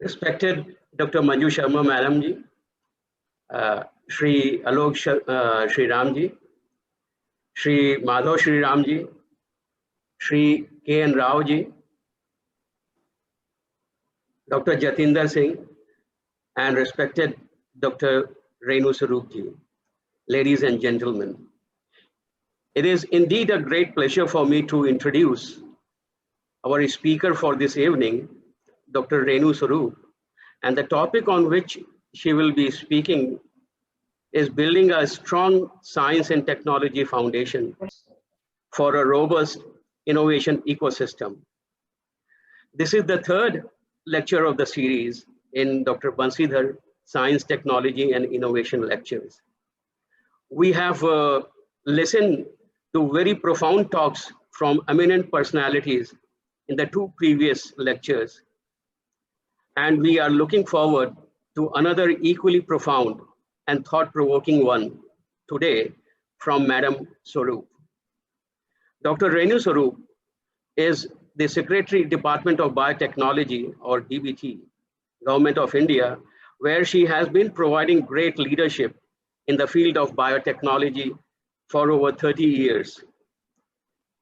Respected Dr. Manju Sharma Madam ji, Shri Alok Shri Ram ji, Shri Madhav Shri Ram ji, Shri K.N. Rao ji, Dr. Jatinder Singh, and respected Dr. Renu Swaroop ji, ladies and gentlemen. It is indeed a great pleasure for me to introduce our speaker for this evening, Dr. Renu Swaroop, and the topic on which she will be speaking is building a strong science and technology foundation for a robust innovation ecosystem. This is the third lecture of the series in Dr. Bansidhar Science, Technology and Innovation Lectures. We have listened to very profound talks from eminent personalities in the two previous lectures. And we are looking forward to another equally profound and thought-provoking one today from Madam Swaroop. Dr. Renu Swaroop is the Secretary, Department of Biotechnology, or DBT, Government of India, where she has been providing great leadership in the field of biotechnology for over 30 years.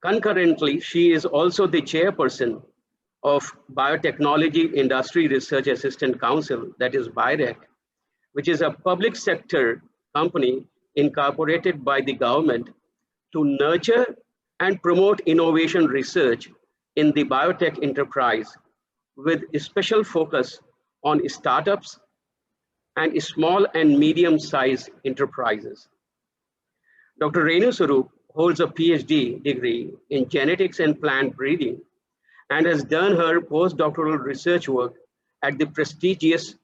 Concurrently, she is also the chairperson of Biotechnology Industry Research Assistant Council, that is BIRAC, which is a public sector company incorporated by the government to nurture and promote innovation research in the biotech enterprise with a special focus on startups and small and medium-sized enterprises. Dr. Renu Swaroop holds a PhD degree in genetics and plant breeding and has done her postdoctoral research work at the prestigious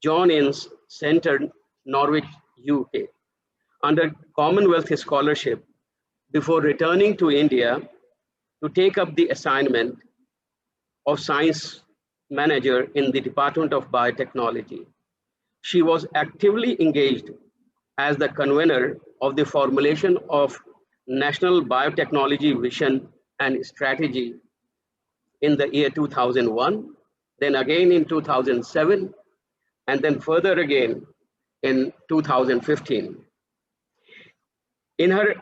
John Innes Centre, Norwich, UK, under Commonwealth Scholarship before returning to India to take up the assignment of Science Manager in the Department of Biotechnology. She was actively engaged as the convener of the formulation of National Biotechnology Vision and Strategy in the year 2001, then again in 2007, and then further again in 2015. In her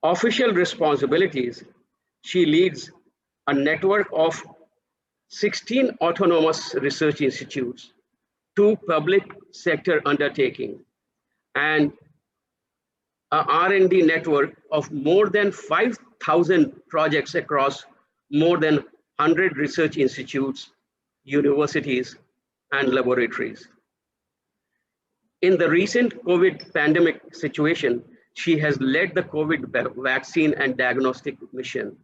official responsibilities, she leads a network of 16 autonomous research institutes, 2 public sector undertakings, and a R&D network of more than 5,000 projects across more than 100 research institutes, universities, and laboratories. In the recent COVID pandemic situation, she has led the COVID vaccine and diagnostic mission.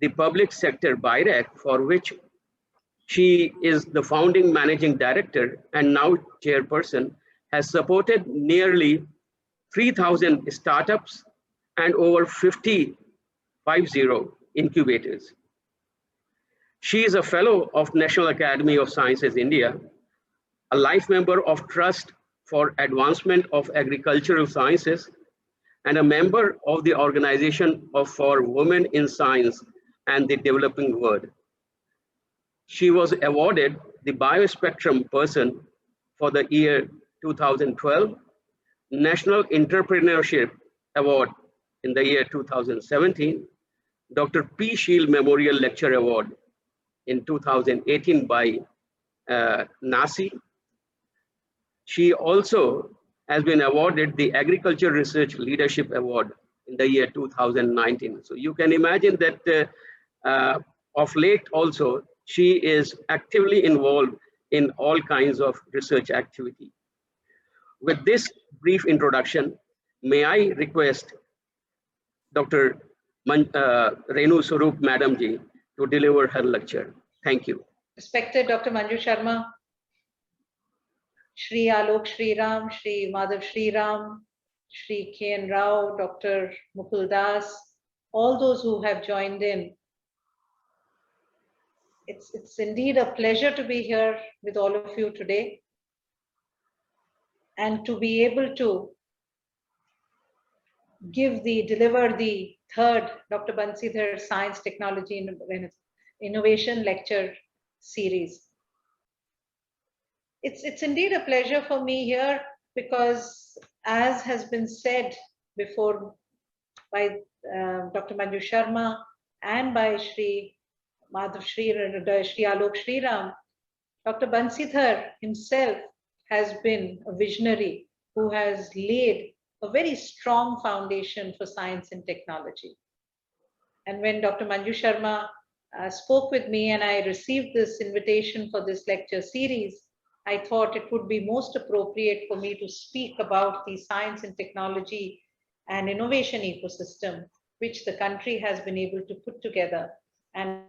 The public sector BIRAC, for which she is the founding managing director and now chairperson, has supported nearly 3,000 startups and over 50 incubators. She is a fellow of National Academy of Sciences, India, a life member of Trust for Advancement of Agricultural Sciences, and a member of the Organization for Women in Science and the Developing World. She was awarded the Biospectrum Person for the year 2012, National Entrepreneurship Award in the year 2017, Dr. P. Shield Memorial Lecture Award in 2018 by NACI. She also has been awarded the Agriculture Research Leadership Award in the year 2019. So you can imagine that of late also, she is actively involved in all kinds of research activity. With this brief introduction, may I request Dr. Renu Swaroop Madam ji to deliver her lecture. Thank you. Respected Dr. Manju Sharma, Shri Alok Shri Ram, Shri Madhav Shri Ram, Shri K.N. Rao, Dr. Mukul Das, all those who have joined in. It's indeed a pleasure to be here with all of you today and to be able to deliver the third Dr. Bansidhar Science, Technology and Innovation Lecture series. It's indeed a pleasure for me here because, as has been said before by Dr. Manju Sharma and by Shri Madhav Shri Alok Shriram, Dr. Bansithar himself has been a visionary who has laid a very strong foundation for science and technology. And when Dr. Manju Sharma spoke with me and I received this invitation for this lecture series, I thought it would be most appropriate for me to speak about the science and technology and innovation ecosystem, which the country has been able to put together. And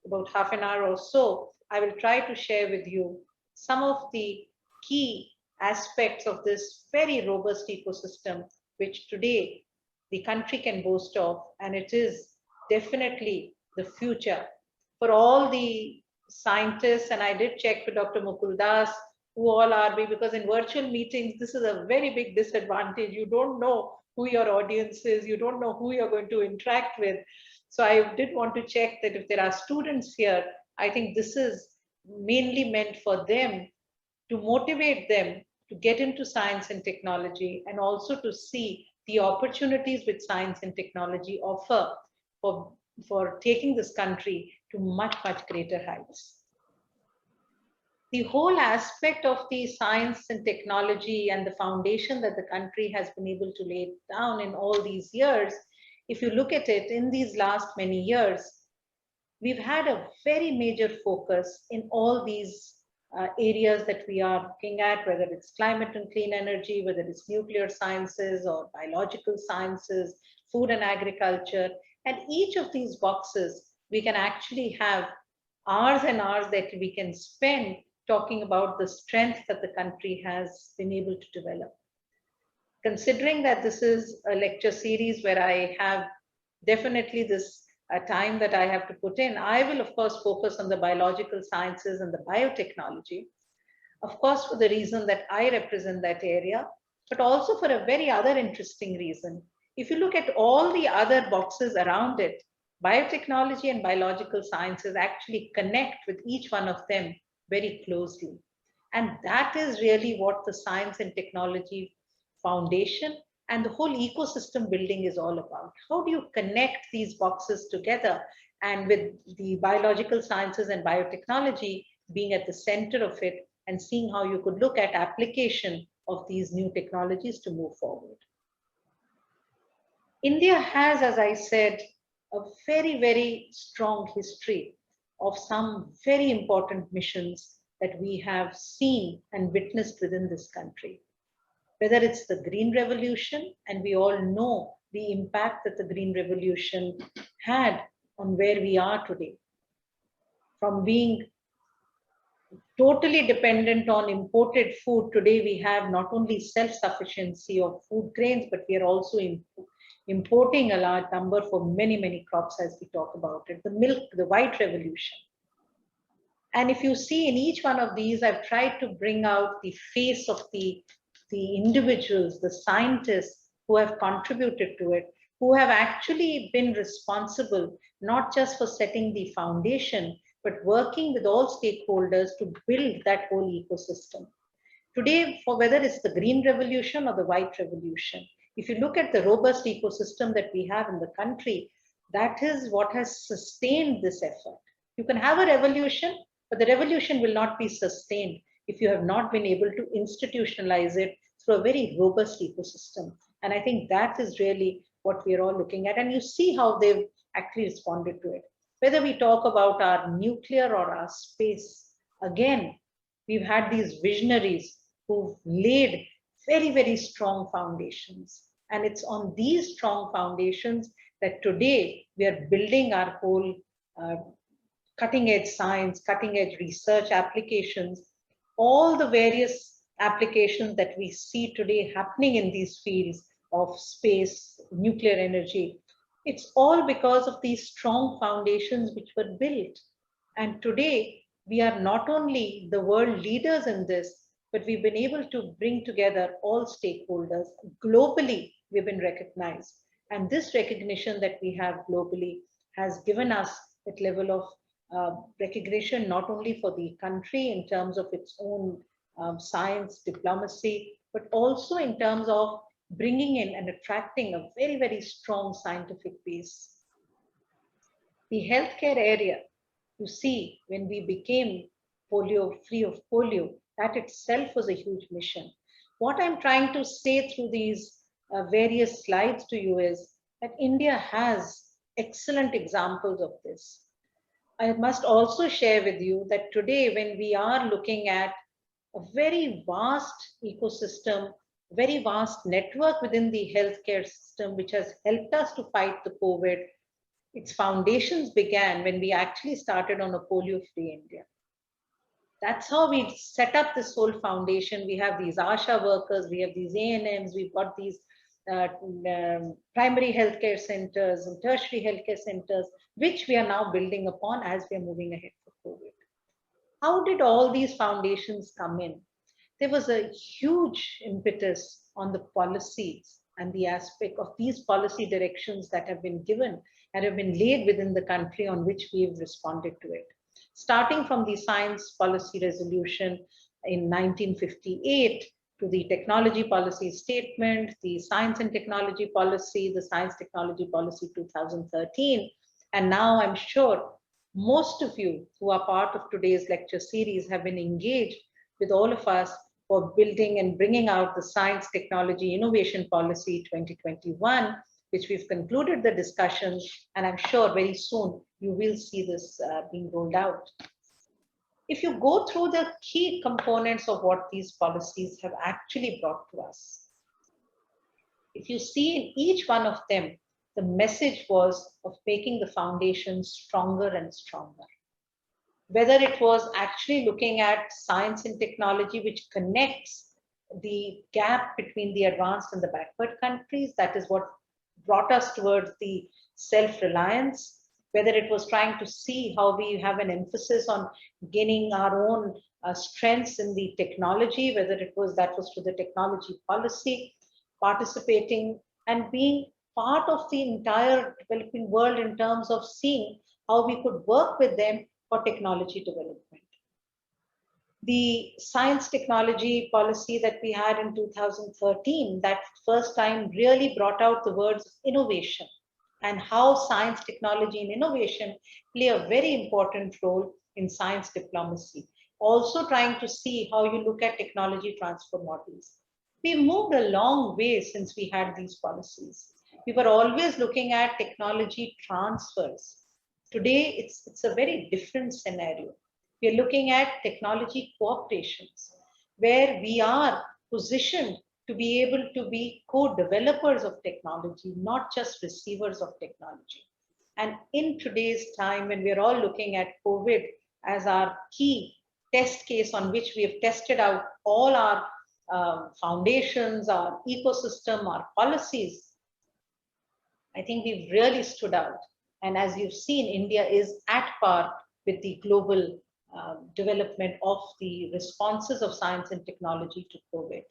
about half an hour or so, I will try to share with you some of the key aspects of this very robust ecosystem, which today the country can boast of, and it is definitely the future for all the scientists. And I did check with Dr. Mukul Das, who all are we, because in virtual meetings, this is a very big disadvantage. You don't know who your audience is, you don't know who you're going to interact with. So I did want to check that if there are students here, I think this is mainly meant for them to motivate them to get into science and technology, and also to see the opportunities which science and technology offer for taking this country to much, much greater heights. The whole aspect of the science and technology and the foundation that the country has been able to lay down in all these years, if you look at it in these last many years, we've had a very major focus in all these areas that we are looking at, whether it's climate and clean energy, whether it's nuclear sciences or biological sciences, food and agriculture. And each of these boxes, we can actually have hours and hours that we can spend talking about the strength that the country has been able to develop. Considering that this is a lecture series where I have definitely this time that I have to put in, I will of course focus on the biological sciences and the biotechnology, of course for the reason that I represent that area, but also for a very other interesting reason. If you look at all the other boxes around it, biotechnology and biological sciences actually connect with each one of them very closely. And that is really what the science and technology foundation and the whole ecosystem building is all about. How do you connect these boxes together? And with the biological sciences and biotechnology being at the center of it, and seeing how you could look at application of these new technologies to move forward. India has, as I said, a very, very strong history of some very important missions that we have seen and witnessed within this country. Whether it's the Green Revolution, and we all know the impact that the Green Revolution had on where we are today. From being totally dependent on imported food, today we have not only self-sufficiency of food grains, but we are also importing a large number for many, many crops as we talk about it. The milk, the white revolution. And if you see in each one of these, I've tried to bring out the face of the individuals, the scientists who have contributed to it, who have actually been responsible, not just for setting the foundation, but working with all stakeholders to build that whole ecosystem. Today, for whether it's the green revolution or the white revolution, if you look at the robust ecosystem that we have in the country, that is what has sustained this effort. You can have a revolution, but the revolution will not be sustained if you have not been able to institutionalize it through a very robust ecosystem. And I think that is really what we're all looking at. And you see how they've actually responded to it. Whether we talk about our nuclear or our space, again, we've had these visionaries who've laid very, very strong foundations. And it's on these strong foundations that today we are building our whole cutting edge science, cutting edge research applications, all the various applications that we see today happening in these fields of space, nuclear energy. It's all because of these strong foundations which were built. And today we are not only the world leaders in this, but we've been able to bring together all stakeholders. Globally, we've been recognized. And this recognition that we have globally has given us that level of recognition not only for the country in terms of its own science, diplomacy, but also in terms of bringing in and attracting a very, very strong scientific base. The healthcare area, you see, when we became free of polio, that itself was a huge mission. What I'm trying to say through these various slides to you is that India has excellent examples of this. I must also share with you that today, when we are looking at a very vast ecosystem, very vast network within the healthcare system, which has helped us to fight the COVID, its foundations began when we actually started on a polio-free India. That's how we set up this whole foundation. We have these ASHA workers, we have these ANMs, we've got these primary healthcare centers and tertiary healthcare centers, which we are now building upon as we are moving ahead for COVID. How did all these foundations come in? There was a huge impetus on the policies and the aspect of these policy directions that have been given and have been laid within the country on which we've responded to it. Starting from the Science Policy Resolution in 1958 to the Technology Policy Statement, the Science and Technology Policy, the Science Technology Policy 2013, and now I'm sure most of you who are part of today's lecture series have been engaged with all of us for building and bringing out the Science, Technology, Innovation Policy 2021, which we've concluded the discussions, and I'm sure very soon you will see this being rolled out. If you go through the key components of what these policies have actually brought to us, if you see in each one of them, the message was of making the foundation stronger and stronger. Whether it was actually looking at science and technology, which connects the gap between the advanced and the backward countries, that is what brought us towards the self-reliance, whether it was trying to see how we have an emphasis on gaining our own strengths in the technology, whether it was that was to the technology policy, participating and being part of the entire developing world in terms of seeing how we could work with them for technology development. The science technology policy that we had in 2013, that first time really brought out the words innovation and how science, technology, and innovation play a very important role in science diplomacy. Also trying to see how you look at technology transfer models. We moved a long way since we had these policies. We were always looking at technology transfers. Today, it's a very different scenario. We're looking at technology cooperations, where we are positioned to be able to be co-developers of technology, not just receivers of technology. And in today's time, when we're all looking at COVID as our key test case on which we have tested out all our foundations, our ecosystem, our policies, I think we've really stood out. And as you've seen, India is at par with the global development of the responses of science and technology to COVID.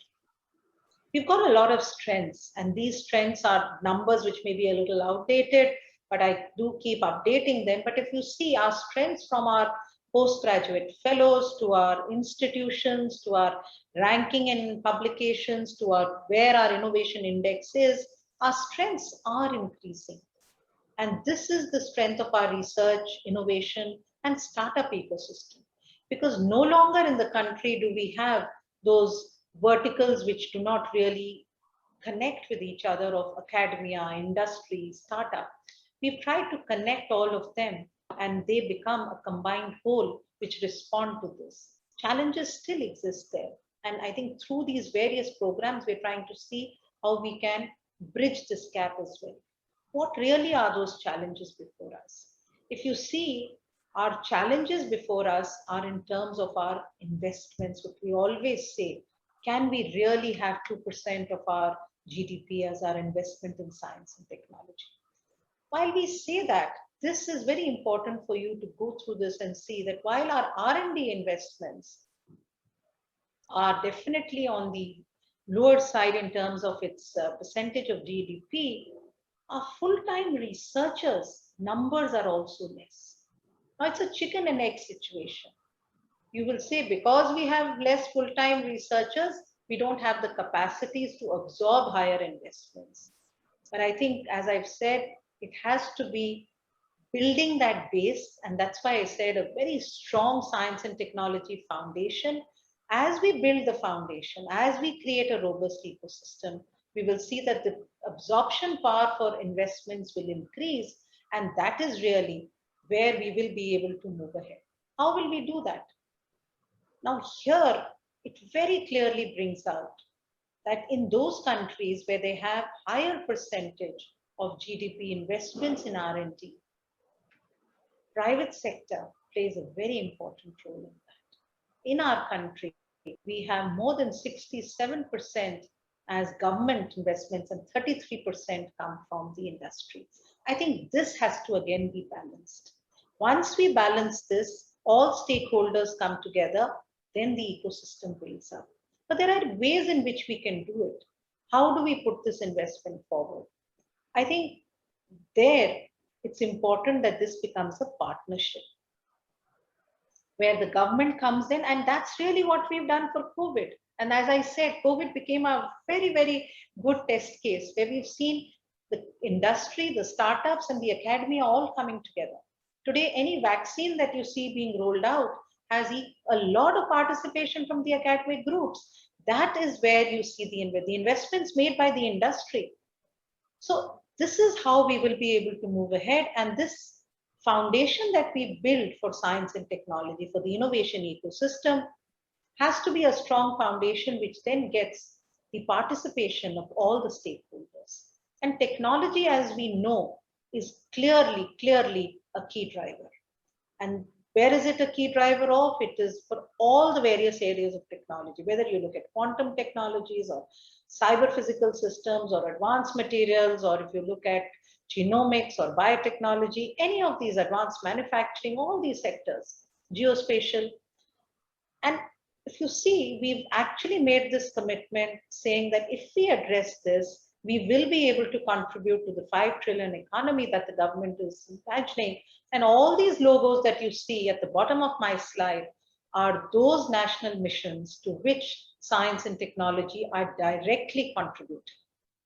We've got a lot of strengths, and these strengths are numbers which may be a little outdated, but I do keep updating them. But if you see our strengths from our postgraduate fellows to our institutions, to our ranking in publications, to our where our innovation index is, our strengths are increasing. And this is the strength of our research, innovation, and startup ecosystem. Because no longer in the country do we have those verticals which do not really connect with each other of academia, industry, startup. We've tried to connect all of them and they become a combined whole which respond to this. Challenges still exist there. And I think through these various programs, we're trying to see how we can bridge this gap as well. What really are those challenges before us? If you see, our challenges before us are in terms of our investments, what we always say, can we really have 2% of our GDP as our investment in science and technology? While we say that, this is very important for you to go through this and see that while our R&D investments are definitely on the lower side in terms of its percentage of GDP, our full-time researchers numbers are also less. Now it's a chicken and egg situation. You will say because we have less full-time researchers, we don't have the capacities to absorb higher investments. But I think, as I've said, it has to be building that base. And that's why I said a very strong science and technology foundation. As we build the foundation, as we create a robust ecosystem, we will see that the absorption power for investments will increase. And that is really where we will be able to move ahead. How will we do that? Now, here it very clearly brings out that in those countries where they have higher percentage of GDP investments in R&D, private sector plays a very important role in that. In our country, we have more than 67% as government investments and 33% come from the industry. I think this has to again be balanced. Once we balance this, all stakeholders come together, then the ecosystem builds up. But there are ways in which we can do it. How do we put this investment forward? I think there it's important that this becomes a partnership where the government comes in, and that's really what we've done for COVID. And as I said, COVID became a very, very good test case where we've seen the industry, the startups, and the academia all coming together. Today, any vaccine that you see being rolled out has a lot of participation from the academic groups. That is where you see the investments made by the industry. So this is how we will be able to move ahead. And this foundation that we build for science and technology, for the innovation ecosystem, has to be a strong foundation which then gets the participation of all the stakeholders. And technology, as we know, is clearly a key driver. And where is it a key driver of? It is for all the various areas of technology, whether you look at quantum technologies or cyber physical systems or advanced materials, or if you look at genomics or biotechnology, any of these advanced manufacturing, all these sectors, geospatial. And if you see, we've actually made this commitment saying that if we address this, we will be able to contribute to the 5 trillion economy that the government is imagining. And all these logos that you see at the bottom of my slide are those national missions to which science and technology are directly contributing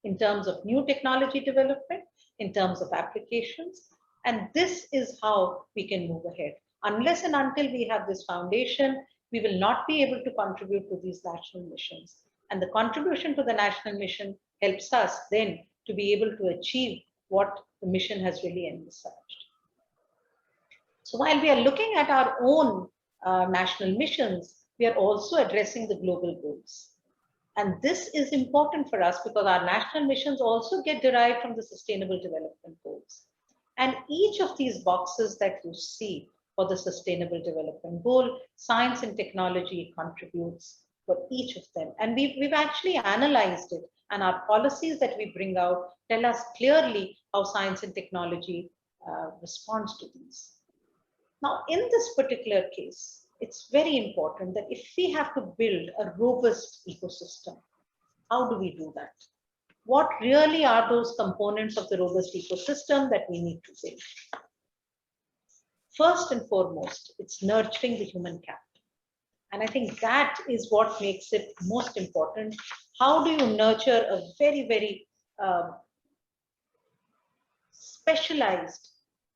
in terms of new technology development, in terms of applications. And this is how we can move ahead. Unless and until we have this foundation, we will not be able to contribute to these national missions. And the contribution to the national mission helps us then to be able to achieve what the mission has really envisaged. So while we are looking at our own national missions, we are also addressing the global goals. And this is important for us because our national missions also get derived from the Sustainable Development Goals. And each of these boxes that you see for the Sustainable Development Goal, science and technology contributes for each of them. And we've actually analyzed it, and our policies that we bring out tell us clearly how science and technology responds to these. Now, in this particular case, it's very important that if we have to build a robust ecosystem, how do we do that? What really are those components of the robust ecosystem that we need to build? First and foremost, it's nurturing the human capital. And I think that is what makes it most important. How do you nurture a very, very specialized,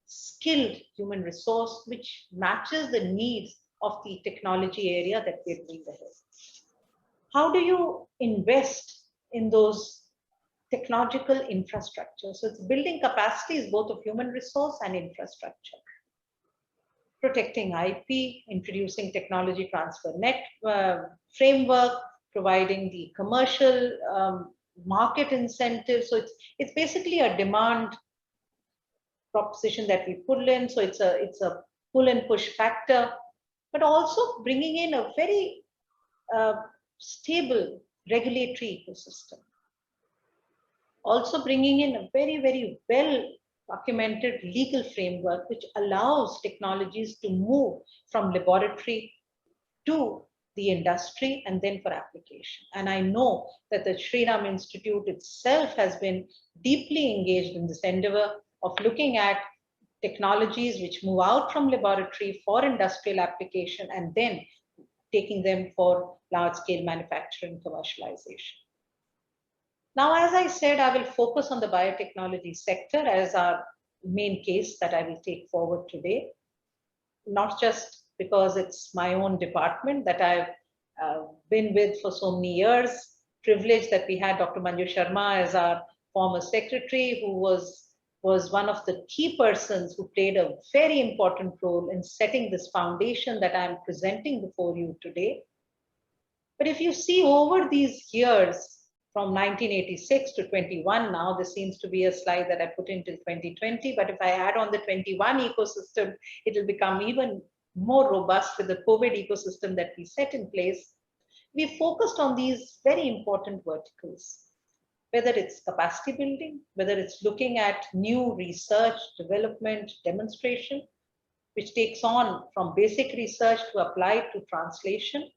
skilled human resource which matches the needs of the technology area that we're doing ahead? How do you invest in those technological infrastructure? So it's building capacities both of human resource and infrastructure. Protecting IP, introducing technology transfer net framework, providing the commercial market incentives. So it's basically a demand proposition that we pull in. So it's a pull and push factor, but also bringing in a very stable regulatory ecosystem. Also bringing in a very, very well documented legal framework which allows technologies to move from laboratory to the industry and then for application. And I know that the Shriram Institute itself has been deeply engaged in this endeavor of looking at technologies which move out from laboratory for industrial application and then taking them for large-scale manufacturing commercialization. Now, as I said, I will focus on the biotechnology sector as our main case that I will take forward today, not just because it's my own department that I've been with for so many years, privileged that we had Dr. Manju Sharma as our former secretary, who was one of the key persons who played a very important role in setting this foundation that I'm presenting before you today. But if you see over these years, from 1986 to 21 now, this seems to be a slide that I put into 2020, but if I add on the 21 ecosystem, it will become even more robust with the COVID ecosystem that we set in place. We focused on these very important verticals, whether it's capacity building, whether it's looking at new research, development, demonstration, which takes on from basic research to applied to translation,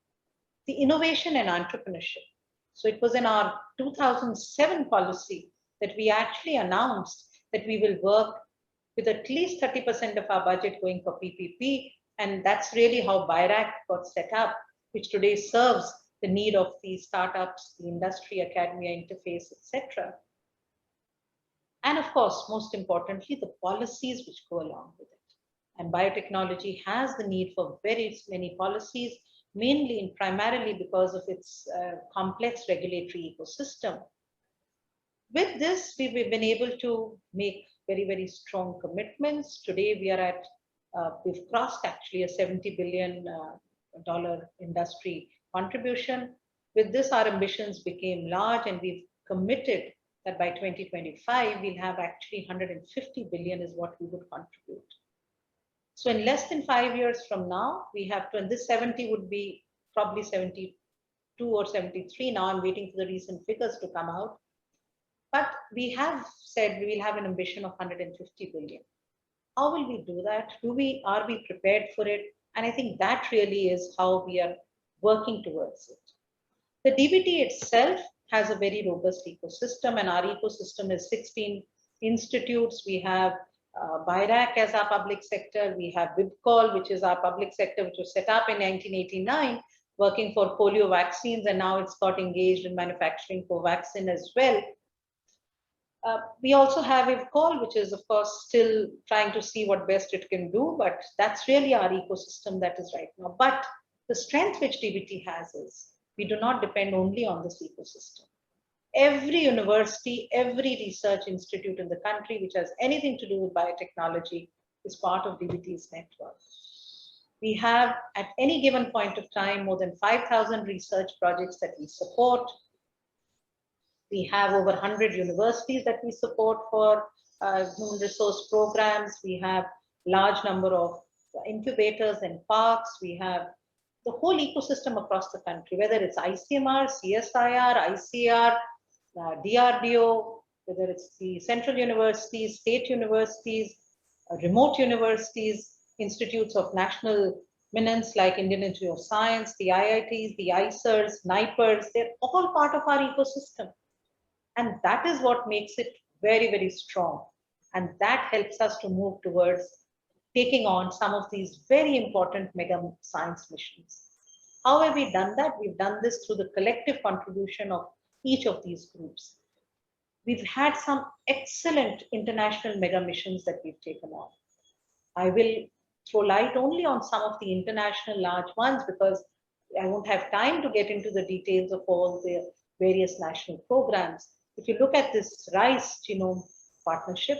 the innovation and entrepreneurship. So it was in our 2007 policy that we actually announced that we will work with at least 30% of our budget going for PPP. And that's really how BIRAC got set up, which today serves the need of the startups, the industry, academia interface, etc. And of course, most importantly, the policies which go along with it. And biotechnology has the need for very many policies, mainly and primarily because of its complex regulatory ecosystem. With this, we've been able to make very, very strong commitments. Today, we are at, we've crossed actually a $70 billion industry contribution. With this, our ambitions became large, and we've committed that by 2025, we'll have actually 150 billion is what we would contribute. So in less than 5 years from now, we have to, and this 70 would be probably 72 or 73. Now I'm waiting for the recent figures to come out. But we have said we will have an ambition of 150 billion. How will we do that? Are we prepared for it? And I think that really is how we are working towards it. The DBT itself has a very robust ecosystem, and our ecosystem is 16 institutes. We have BIRAC as our public sector. We have WIBCOL, which is our public sector, which was set up in 1989, working for polio vaccines, and now it's got engaged in manufacturing Covaxin as well. We also have WIBCOL, which is, of course, still trying to see what best it can do, but that's really our ecosystem that is right now. But the strength which DBT has is we do not depend only on this ecosystem. Every university, every research institute in the country which has anything to do with biotechnology is part of DBT's network. We have, at any given point of time, more than 5,000 research projects that we support. We have over 100 universities that we support for human resource programs. We have large number of incubators and parks. We have the whole ecosystem across the country, whether it's ICMR, CSIR, ICR, DRDO, whether it's the central universities, state universities, remote universities, institutes of national eminence like Indian Institute of Science, the IITs, the ICERs, NIPERs, they're all part of our ecosystem. And that is what makes it very, very strong. And that helps us to move towards taking on some of these very important mega science missions. How have we done that? We've done this through the collective contribution of each of these groups. We've had some excellent international mega missions that we've taken on. I will throw light only on some of the international large ones because I won't have time to get into the details of all the various national programs. If you look at this RISE Genome Partnership,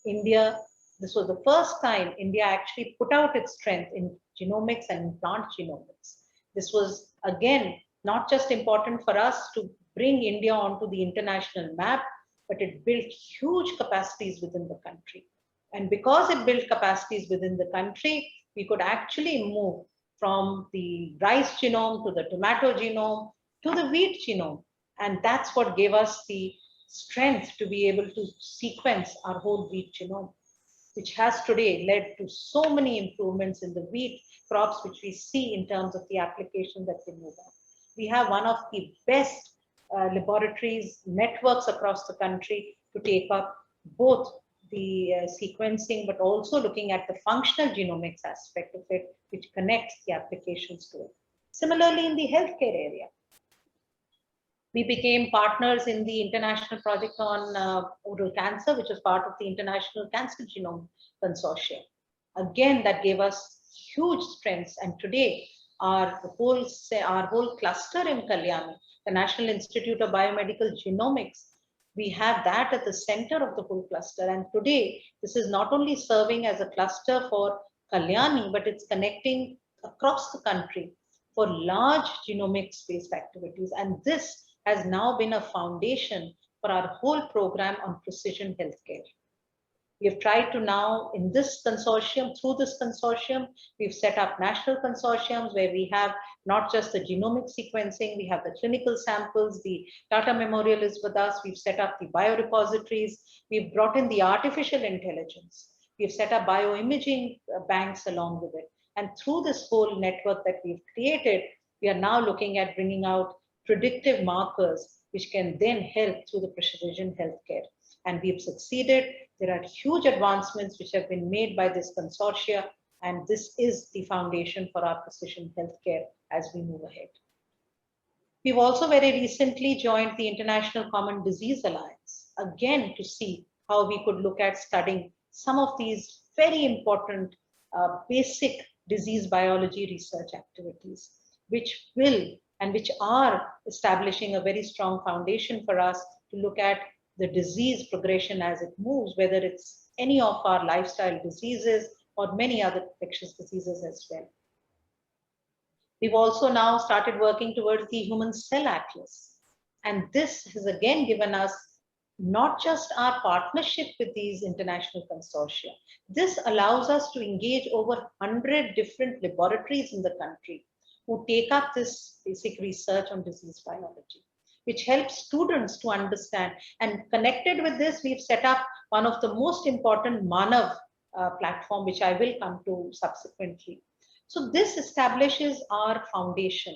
India, this was the first time India actually put out its strength in genomics and plant genomics. This was, again, not just important for us to bring India onto the international map, but it built huge capacities within the country. And because it built capacities within the country, we could actually move from the rice genome to the tomato genome to the wheat genome. And that's what gave us the strength to be able to sequence our whole wheat genome, which has today led to so many improvements in the wheat crops, which we see in terms of the application that we move on. We have one of the best laboratories networks across the country to take up both sequencing, but also looking at the functional genomics aspect of it, which connects the applications to it. Similarly, in the healthcare area, we became partners in the international project on oral cancer, which was part of the International Cancer Genome Consortium. Again, that gave us huge strengths. And today, our whole cluster in Kalyani, the National Institute of Biomedical Genomics, we have that at the center of the whole cluster. And today, this is not only serving as a cluster for Kalyani, but it's connecting across the country for large genomics-based activities. And this has now been a foundation for our whole program on precision healthcare. We have tried to now, in this consortium, through this consortium, we've set up national consortiums where we have not just the genomic sequencing, we have the clinical samples, the Tata Memorial is with us, we've set up the biorepositories, we've brought in the artificial intelligence, we've set up bioimaging banks along with it. And through this whole network that we've created, we are now looking at bringing out predictive markers, which can then help through the precision healthcare. And we've succeeded. There are huge advancements which have been made by this consortia, and this is the foundation for our precision healthcare as we move ahead. We've also very recently joined the International Common Disease Alliance, again to see how we could look at studying some of these very important basic disease biology research activities, which will and which are establishing a very strong foundation for us to look at the disease progression as it moves, whether it's any of our lifestyle diseases or many other infectious diseases as well. We've also now started working towards the Human Cell Atlas. And this has again given us not just our partnership with these international consortia. This allows us to engage over 100 different laboratories in the country who take up this basic research on disease biology, which helps students to understand. And connected with this, we've set up one of the most important Manav platform, which I will come to subsequently. So this establishes our foundation.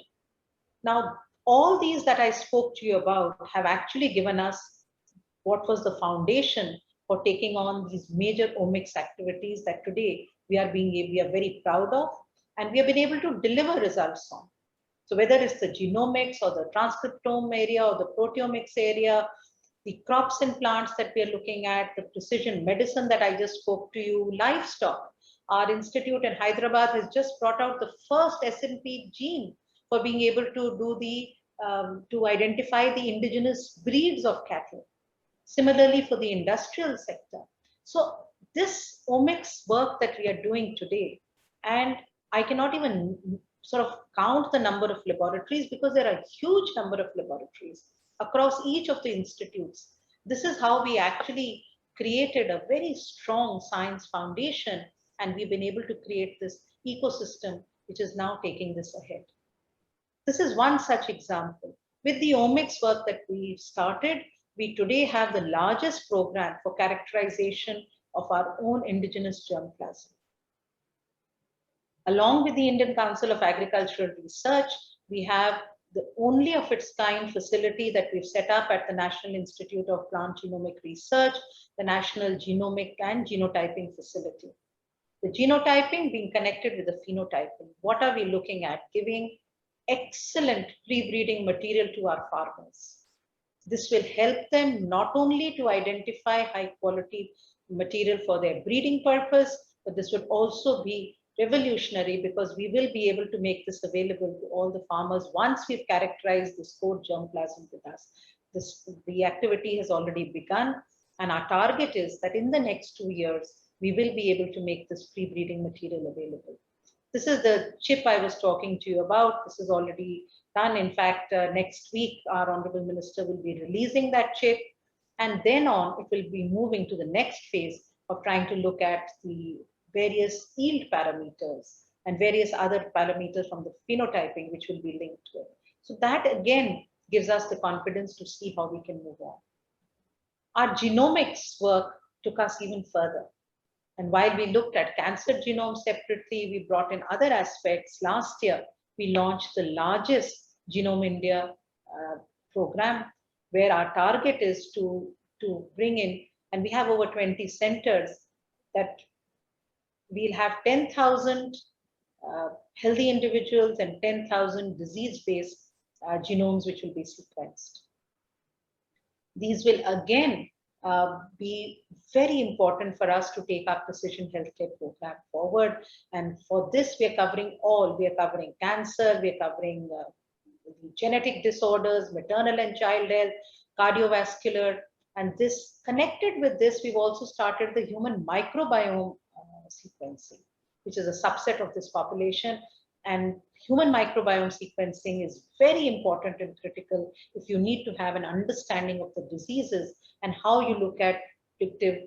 Now, all these that I spoke to you about have actually given us what was the foundation for taking on these major omics activities that today we are very proud of, and we have been able to deliver results on. So whether it's the genomics or the transcriptome area or the proteomics area, the crops and plants that we are looking at, the precision medicine that I just spoke to you, livestock. Our institute in Hyderabad has just brought out the first SNP gene for being able to do to identify the indigenous breeds of cattle. Similarly for the industrial sector. So this omics work that we are doing today, and I cannot even sort of count the number of laboratories because there are a huge number of laboratories across each of the institutes. This is how we actually created a very strong science foundation, and we've been able to create this ecosystem which is now taking this ahead. This is one such example. With the omics work that we've started, we today have the largest program for characterization of our own indigenous germplasm. Along with the Indian Council of Agricultural Research, we have the only of its kind facility that we've set up at the National Institute of Plant Genomic Research, the National Genomic and Genotyping Facility. The genotyping being connected with the phenotyping. What are we looking at? Giving excellent pre-breeding material to our farmers. This will help them not only to identify high quality material for their breeding purpose, but this would also be revolutionary because we will be able to make this available to all the farmers once we've characterized this core germplasm with us. The activity has already begun, and our target is that in the next 2 years, we will be able to make this pre-breeding material available. This is the chip I was talking to you about. This is already done. In fact, next week, our Honorable Minister will be releasing that chip. And then on, it will be moving to the next phase of trying to look at the various yield parameters and various other parameters from the phenotyping, which will be linked to it. So that again gives us the confidence to see how we can move on. Our genomics work took us even further. And while we looked at cancer genome separately, we brought in other aspects. Last year, we launched the largest Genome India program, where our target is to bring in And we have over 20 centers that we'll have 10,000 healthy individuals and 10,000 disease-based genomes which will be sequenced. These will again be very important for us to take our precision healthcare program forward. And for this, we are covering all. We are covering cancer, we are covering genetic disorders, maternal and child health, cardiovascular. And this, connected with this, we've also started the human microbiome sequencing, which is a subset of this population. And human microbiome sequencing is very important and critical if you need to have an understanding of the diseases and how you look at predictive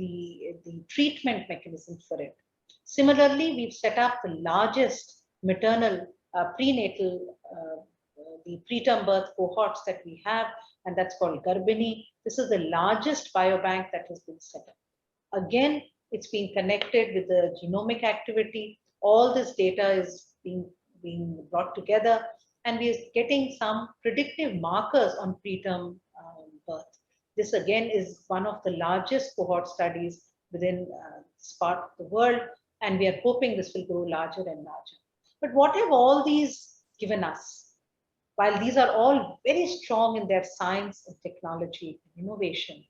the treatment mechanism for it. Similarly, we've set up the largest maternal prenatal, the preterm birth cohorts that we have, and that's called Garbini. This is the largest biobank that has been set up. Again, it's being connected with the genomic activity. All this data is being brought together, and we are getting some predictive markers on preterm birth. This again is one of the largest cohort studies within this part of the world, and we are hoping this will grow larger and larger. But what have all these given us? While these are all very strong in their science and technology and innovation,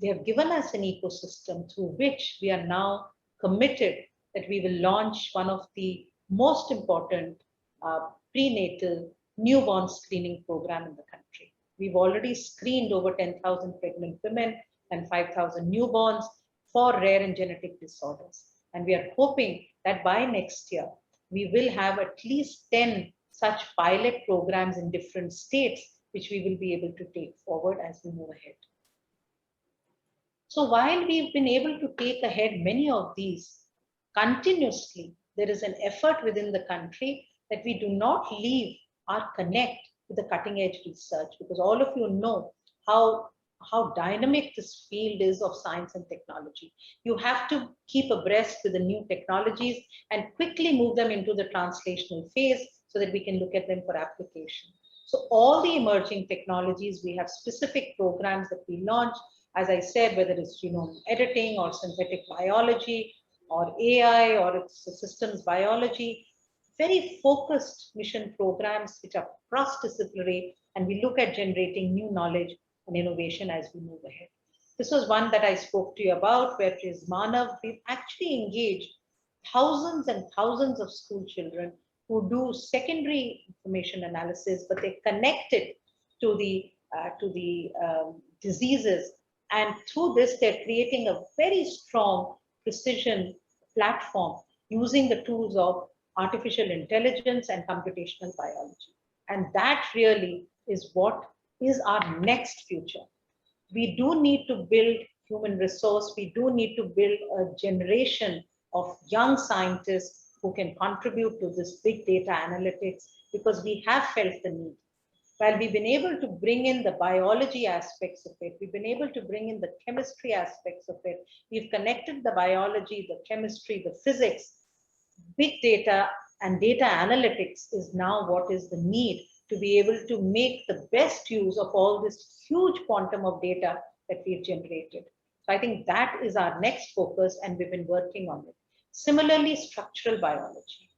they have given us an ecosystem through which we are now committed that we will launch one of the most important prenatal newborn screening program in the country. We've already screened over 10,000 pregnant women and 5,000 newborns for rare and genetic disorders. And we are hoping that by next year, we will have at least 10 such pilot programs in different states, which we will be able to take forward as we move ahead. So while we've been able to take ahead many of these, continuously, there is an effort within the country that we do not leave our connect with the cutting edge research, because all of you know how dynamic this field is of science and technology. You have to keep abreast with the new technologies and quickly move them into the translational phase so that we can look at them for application. So all the emerging technologies, we have specific programs that we launch, as I said, whether it's genome editing or synthetic biology or AI or it's systems biology, very focused mission programs which are cross-disciplinary, and we look at generating new knowledge and innovation as we move ahead. This was one that I spoke to you about, where is Manav. We've actually engaged thousands and thousands of school children who do secondary information analysis, but they connect it to the diseases. And through this, they're creating a very strong precision platform using the tools of artificial intelligence and computational biology. And that really is what is our next future. We do need to build human resource. We do need to build a generation of young scientists who can contribute to this big data analytics, because we have felt the need. While we've been able to bring in the biology aspects of it, we've been able to bring in the chemistry aspects of it, we've connected the biology, the chemistry, the physics. Big data and data analytics is now what is the need to be able to make the best use of all this huge quantum of data that we've generated. So I think that is our next focus, and we've been working on it. Similarly, structural biology.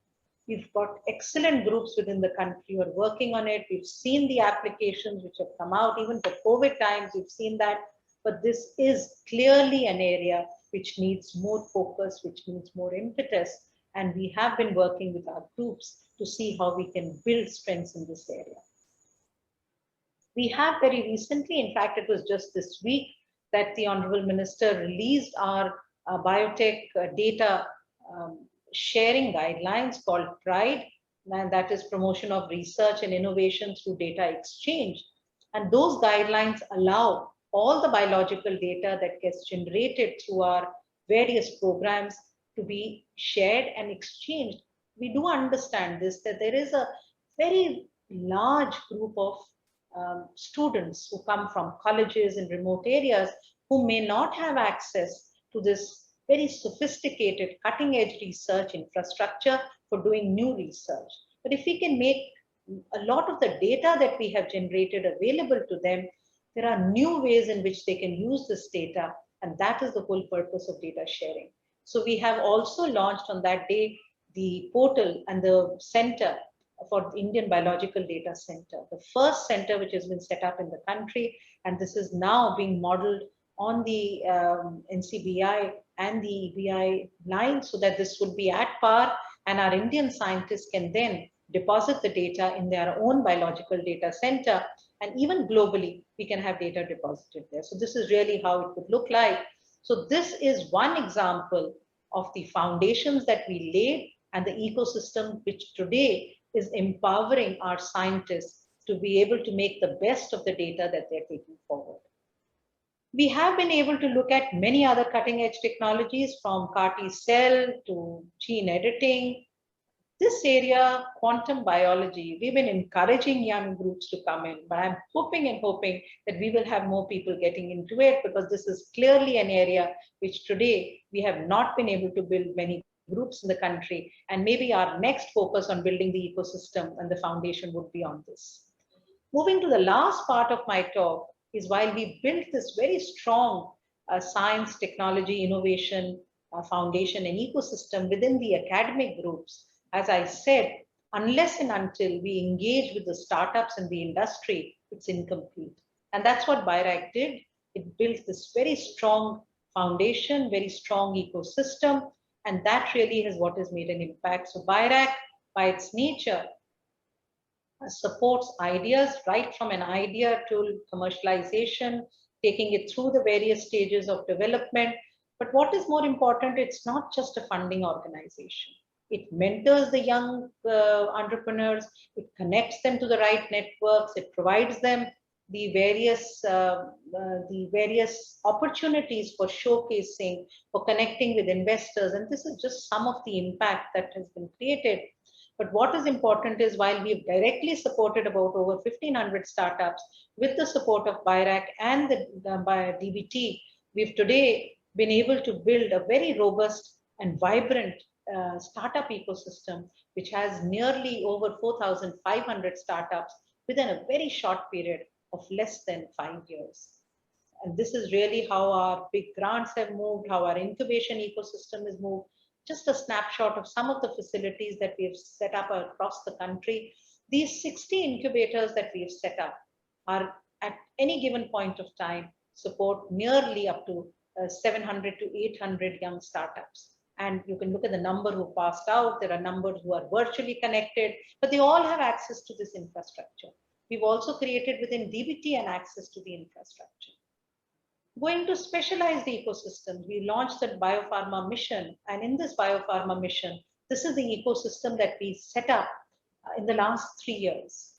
We've got excellent groups within the country who are working on it. We've seen the applications which have come out, even for COVID times, we've seen that. But this is clearly an area which needs more focus, which needs more impetus. And we have been working with our groups to see how we can build strengths in this area. We have very recently, in fact, it was just this week, that the Honorable Minister released our biotech data sharing guidelines called PRIDE, and that is Promotion of Research and Innovation through Data Exchange. And those guidelines allow all the biological data that gets generated through our various programs to be shared and exchanged. We do understand this, that there is a very large group of students who come from colleges in remote areas who may not have access to this very sophisticated cutting edge research infrastructure for doing new research. But if we can make a lot of the data that we have generated available to them, there are new ways in which they can use this data, and that is the whole purpose of data sharing. So we have also launched on that day the portal and the center for the Indian Biological Data Center, the first center which has been set up in the country, and this is now being modeled on the NCBI and the EBI line, so that this would be at par, and our Indian scientists can then deposit the data in their own biological data center, and even globally we can have data deposited there. So this is really how it would look like. So this is one example of the foundations that we laid and the ecosystem which today is empowering our scientists to be able to make the best of the data that they're taking forward. We have been able to look at many other cutting edge technologies, from CAR-T cell to gene editing. This area, quantum biology, we've been encouraging young groups to come in, but I'm hoping and hoping that we will have more people getting into it, because this is clearly an area which today we have not been able to build many groups in the country, and maybe our next focus on building the ecosystem and the foundation would be on this. Moving to the last part of my talk is, while we built this very strong science, technology, innovation foundation and ecosystem within the academic groups, as I said, unless and until we engage with the startups and the industry, it's incomplete. And that's what BIRAC did. It built this very strong foundation, very strong ecosystem, and that really is what has made an impact. So BIRAC, by its nature, supports ideas right from an idea to commercialization, taking it through the various stages of development. But what is more important, it's not just a funding organization. It mentors the young entrepreneurs, it connects them to the right networks, it provides them the various opportunities for showcasing, for connecting with investors. And this is just some of the impact that has been created. But what is important is, while we've directly supported about over 1,500 startups with the support of BIRAC and by DBT, we've today been able to build a very robust and vibrant startup ecosystem, which has nearly over 4,500 startups within a very short period of less than 5 years. And this is really how our big grants have moved, how our incubation ecosystem has moved. Just a snapshot of some of the facilities that we have set up across the country. These 60 incubators that we have set up are, at any given point of time, support nearly up to 700 to 800 young startups. And you can look at the number who passed out. There are numbers who are virtually connected, but they all have access to this infrastructure. We've also created within DBT an access to the infrastructure. Going to specialize the ecosystems, we launched the Biopharma Mission. And in this Biopharma Mission, this is the ecosystem that we set up in the last 3 years.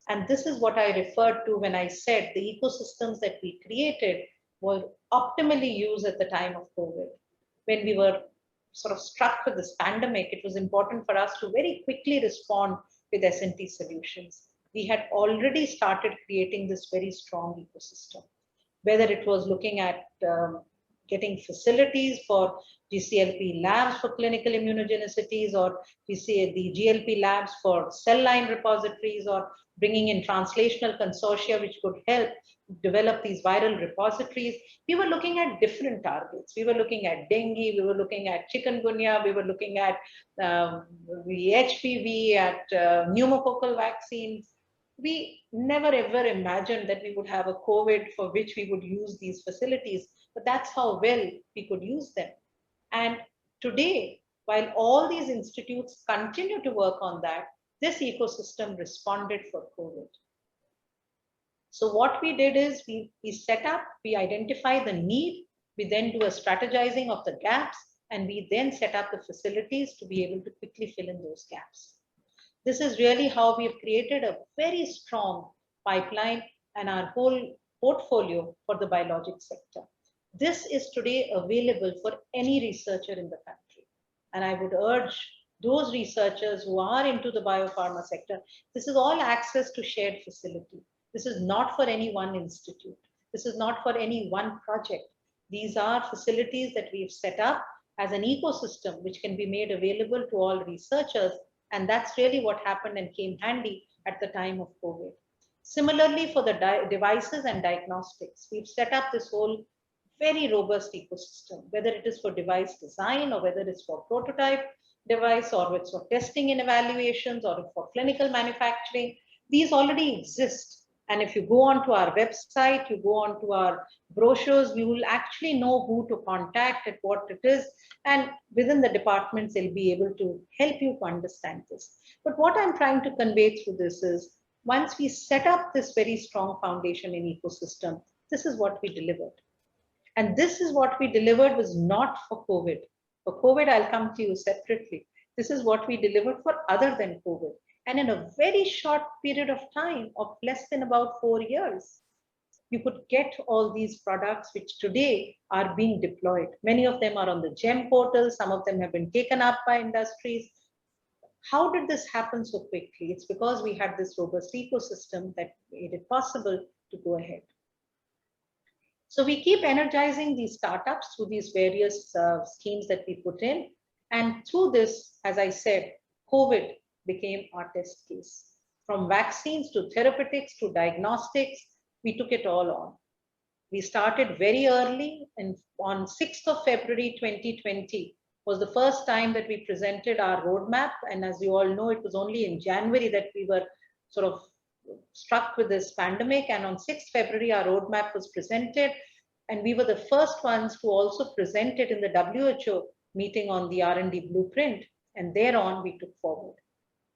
And this is what I referred to when I said the ecosystems that we created were optimally used at the time of COVID. When we were sort of struck with this pandemic, it was important for us to very quickly respond with S&T solutions. We had already started creating this very strong ecosystem, whether it was looking at getting facilities for GCLP labs for clinical immunogenicities, or the GLP labs for cell line repositories, or bringing in translational consortia which could help develop these viral repositories. We were looking at different targets. We were looking at dengue, we were looking at chikungunya, we were looking at the HPV, at pneumococcal vaccines. We never ever imagined that we would have a COVID for which we would use these facilities, but that's how well we could use them. And today, while all these institutes continue to work on that, this ecosystem responded for COVID. So what we did is we set up, we identify the need, we then do a strategizing of the gaps, and we then set up the facilities to be able to quickly fill in those gaps. This is really how we have created a very strong pipeline and our whole portfolio for the biologic sector. This is today available for any researcher in the country. And I would urge those researchers who are into the biopharma sector, this is all access to shared facility. This is not for any one institute. This is not for any one project. These are facilities that we've set up as an ecosystem which can be made available to all researchers. And that's really what happened and came handy at the time of COVID. Similarly, for the devices and diagnostics, we've set up this whole very robust ecosystem, whether it is for device design or whether it's for prototype device or it's for testing and evaluations or for clinical manufacturing. These already exist. And if you go onto our website, you go onto our brochures, you will actually know who to contact and what it is. And within the departments, they'll be able to help you to understand this. But what I'm trying to convey through this is, once we set up this very strong foundation in ecosystem, this is what we delivered. And this is what we delivered was not for COVID. For COVID, I'll come to you separately. This is what we delivered for other than COVID. And in a very short period of time of less than about 4 years, you could get all these products which today are being deployed. Many of them are on the GEM portal. Some of them have been taken up by industries. How did this happen so quickly? It's because we had this robust ecosystem that made it possible to go ahead. So we keep energizing these startups through these various schemes that we put in. And through this, as I said, COVID became our test case. From vaccines to therapeutics to diagnostics, we took it all on. We started very early, and on 6th of February 2020 was the first time that we presented our roadmap. And as you all know, it was only in January that we were sort of struck with this pandemic. And on 6th February, our roadmap was presented. And we were the first ones to also present it in the WHO meeting on the R&D blueprint. And thereon, we took forward.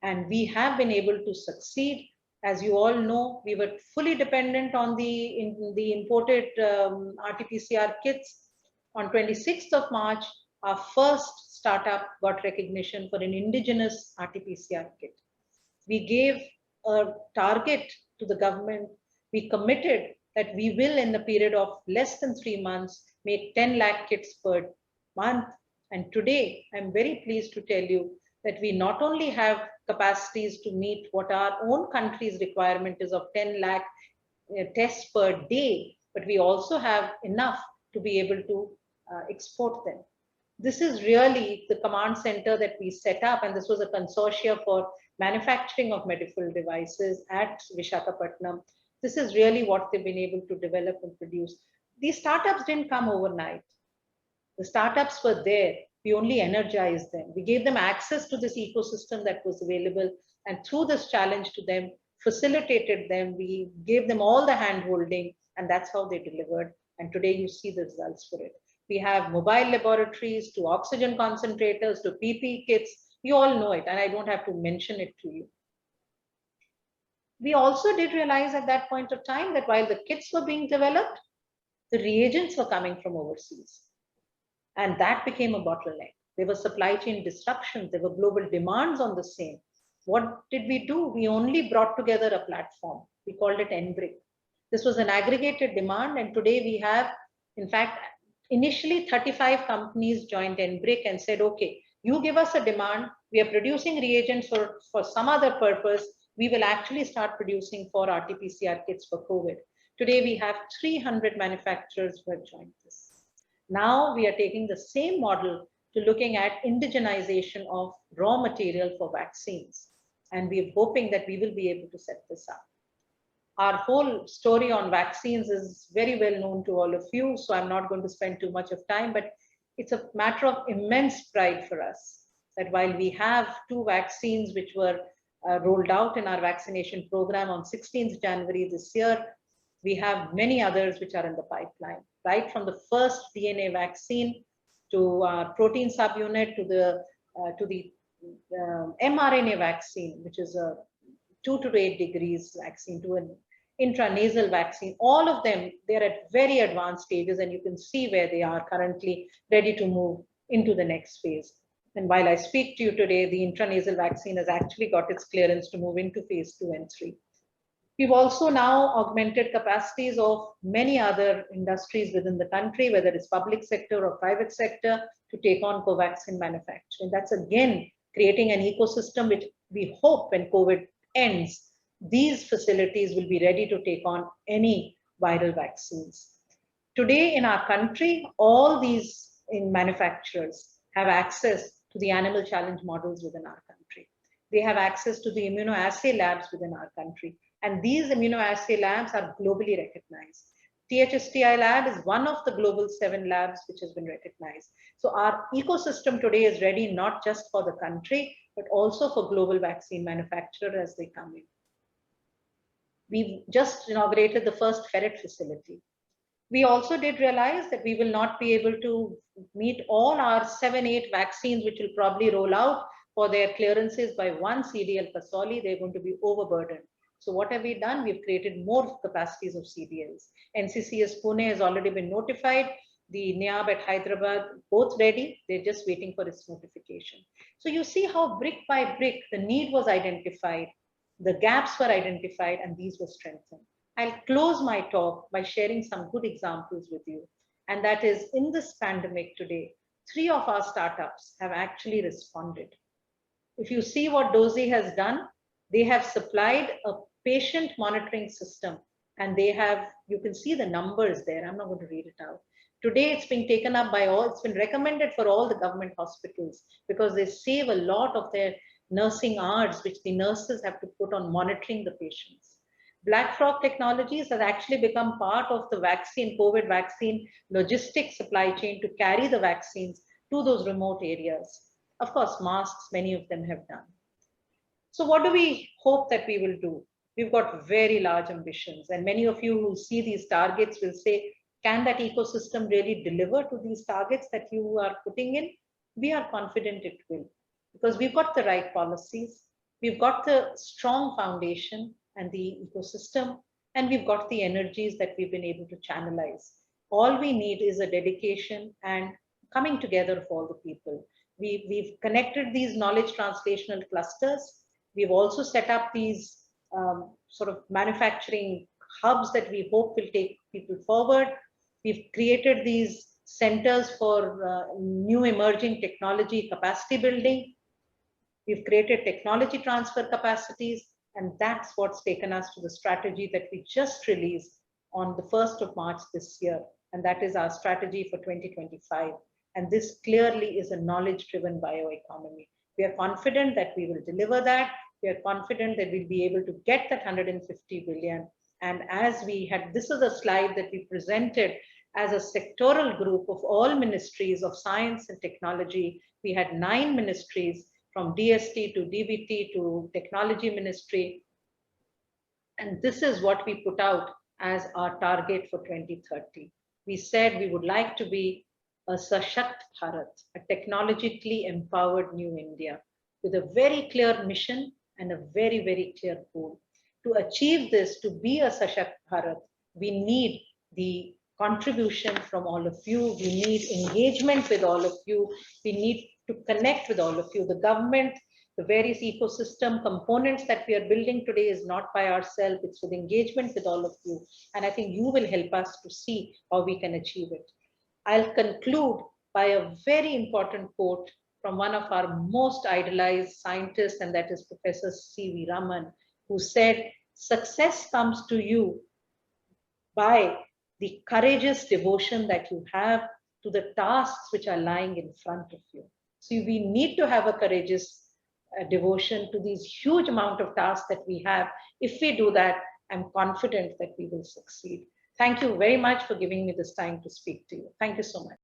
And we have been able to succeed. As you all know, we were fully dependent on the imported RT-PCR kits. On 26th of March, our first startup got recognition for an indigenous RT-PCR kit. We gave a target to the government. We committed that we will, in the period of less than 3 months, make 10 lakh kits per month. And today, I'm very pleased to tell you that we not only have capacities to meet what our own country's requirement is of 10 lakh tests per day, but we also have enough to be able to export them. This is really the command center that we set up, and this was a consortia for manufacturing of medical devices at Visakhapatnam. This is really what they've been able to develop and produce. These startups didn't come overnight. The startups were there. We only energized them. We gave them access to this ecosystem that was available, and through this challenge to them, facilitated them. We gave them all the hand-holding, and that's how they delivered. And today you see the results for it. We have mobile laboratories to oxygen concentrators to PPE kits. You all know it, and I don't have to mention it to you. We also did realize at that point of time that while the kits were being developed, the reagents were coming from overseas. And that became a bottleneck. There were supply chain disruptions. There were global demands on the same. What did we do? We only brought together a platform. We called it NBRIC. This was an aggregated demand. And today we have, in fact, initially 35 companies joined NBRIC and said, okay, you give us a demand. We are producing reagents for some other purpose. We will actually start producing for RT-PCR kits for COVID. Today we have 300 manufacturers who have joined this. Now we are taking the same model to looking at indigenization of raw material for vaccines. And we're hoping that we will be able to set this up. Our whole story on vaccines is very well known to all of you, so I'm not going to spend too much of time, but it's a matter of immense pride for us that while we have 2 vaccines which were rolled out in our vaccination program on 16th January this year, we have many others which are in the pipeline, right from the first DNA vaccine to our protein subunit to the mRNA vaccine, which is a 2 to 8 degrees vaccine, to an intranasal vaccine. All of them, they're at very advanced stages, and you can see where they are currently ready to move into the next phase. And while I speak to you today, the intranasal vaccine has actually got its clearance to move into phase 2 and 3. We've also now augmented capacities of many other industries within the country, whether it's public sector or private sector, to take on Covaxin manufacturing. That's again creating an ecosystem which we hope when COVID ends, these facilities will be ready to take on any viral vaccines. Today in our country, all these manufacturers have access to the animal challenge models within our country. They have access to the immunoassay labs within our country. And these immunoassay labs are globally recognized. THSTI lab is one of the global 7 labs which has been recognized. So our ecosystem today is ready not just for the country, but also for global vaccine manufacturer as they come in. We've just inaugurated the first ferret facility. We also did realize that we will not be able to meet all our 7-8 vaccines, which will probably roll out for their clearances by one CDL Kasoli. They're going to be overburdened. So what have we done? We've created more capacities of CDLs. NCCS Pune has already been notified. The NIAB at Hyderabad, both ready. They're just waiting for its notification. So you see how brick by brick, the need was identified, the gaps were identified, and these were strengthened. I'll close my talk by sharing some good examples with you. And that is, in this pandemic today, 3 of our startups have actually responded. If you see what Dozy has done, they have supplied a patient monitoring system, and they have, you can see the numbers there. I'm not going to read it out. Today, it's been taken up by all, it's been recommended for all the government hospitals because they save a lot of their nursing hours, which the nurses have to put on monitoring the patients. Black Frog Technologies has actually become part of the vaccine, COVID vaccine logistics supply chain to carry the vaccines to those remote areas. Of course, masks, many of them have done. So what do we hope that we will do? We've got very large ambitions, and many of you who see these targets will say, can that ecosystem really deliver to these targets that you are putting in? We are confident it will, because we've got the right policies, we've got the strong foundation and the ecosystem, and we've got the energies that we've been able to channelize. All we need is a dedication and coming together of all the people. We've connected these knowledge translational clusters. We've also set up these sort of manufacturing hubs that we hope will take people forward. We've created these centers for new emerging technology capacity building. We've created technology transfer capacities, and that's what's taken us to the strategy that we just released on the 1st of March this year. And that is our strategy for 2025. And this clearly is a knowledge-driven bioeconomy. We are confident that we will deliver that. We are confident that we'll be able to get that 150 billion. And as we had, this is a slide that we presented as a sectoral group of all ministries of science and technology. We had 9 ministries, from DST to DBT to technology ministry. And this is what we put out as our target for 2030. We said we would like to be a Sashakt Bharat, a technologically empowered new India, with a very clear mission and a very, very clear goal. To achieve this, to be a Sashakt Bharat, we need the contribution from all of you. We need engagement with all of you. We need to connect with all of you. The government, the various ecosystem components that we are building today is not by ourselves, it's with engagement with all of you. And I think you will help us to see how we can achieve it. I'll conclude by a very important quote from one of our most idolized scientists, and that is Professor C.V. Raman, who said, success comes to you by the courageous devotion that you have to the tasks which are lying in front of you. So we need to have a courageous devotion to these huge amount of tasks that we have. If we do that, I'm confident that we will succeed. Thank you very much for giving me this time to speak to you. Thank you so much.